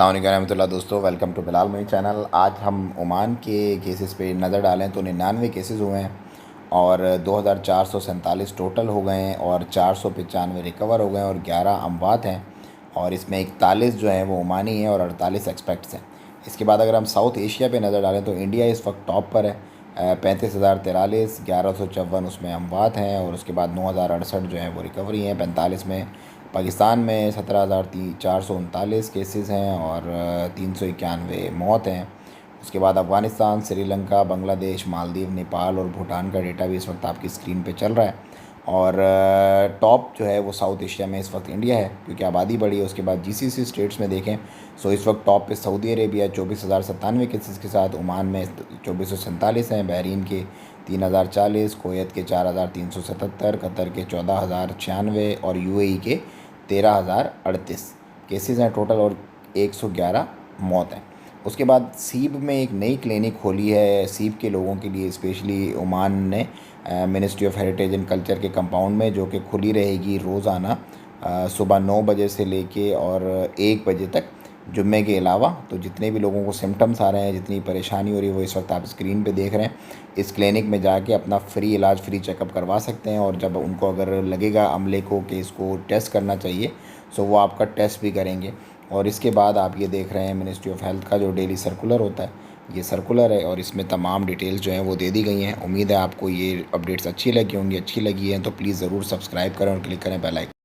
अस्सलाम वालेकुम रहमतुल्लाह। दोस्तों, welcome to Bilal my channel. आज हम ओमान के केसेस पे नज़र डालें तो 99 केसेस हुए हैं और 2447 टोटल हो गए हैं और 495 रिकवर हो गए हैं और 11 अमवात हैं और इसमें 41 जो हैं वो ओमानी हैं और 48 एक्सपेक्ट्स हैं। इसके बाद अगर हम साउथ एशिया पे नज़र डालें तो इंडिया इस वक्त टॉप पर है। 35,043, 1154 उसमें अमवात हैं और उसके बाद 9,068 जो हैं वो रिकवरी हैं 45 में। पाकिस्तान में 17,439 केसेस हैं और 391 मौत हैं। उसके बाद अफ़गानिस्तान, श्रीलंका, बांग्लादेश, मालदीव, नेपाल और भूटान का डेटा भी इस वक्त आपकी स्क्रीन पे चल रहा है। और टॉप जो है वो साउथ एशिया में इस वक्त इंडिया है क्योंकि आबादी बढ़ी है। उसके बाद जीसीसी स्टेट्स में देखें सो इस वक्त टॉप पे सऊदी अरेबिया 24,097 केसेस के साथ, ओमान में 2447 हैं, बहरीन के 3,040, कुवैत के 4,377, कतर के 14,096 और यूएई के 13,038 केसेस हैं टोटल और 111 मौत हैं। उसके बाद सीब में एक नई क्लिनिक खोली है सीब के लोगों के लिए, स्पेशली ओमान ने ministry of heritage and culture के कंपाउंड में, जो कि खुली रहेगी रोज़ाना सुबह 9 बजे से लेके और 1 बजे तक जुम्मे के अलावा। तो जितने भी लोगों को सिम्टम्स आ रहे हैं, जितनी परेशानी हो रही है, वो इस वक्त आप स्क्रीन पे देख रहे हैं। इस क्लिनिक में जाके अपना फ्री इलाज, फ्री चेकअप करवा सकते हैं और जब उनको अगर लगेगा अमले को कि इसको टेस्ट करना चाहिए सो वो आपका टेस्ट भी करेंगे। और इसके बाद आप ये देख रहे हैं मिनिस्ट्री ऑफ हेल्थ का जो डेली सर्कुलर होता है, ये सर्कुलर है और इसमें तमाम डिटेल्स जो हैं वो दे दी गई हैं। उम्मीद है आपको ये अपडेट्स अच्छी लगी होंगी। अच्छी लगी हैं तो प्लीज़ ज़रूर सब्सक्राइब करें और क्लिक करें बेल आइकन।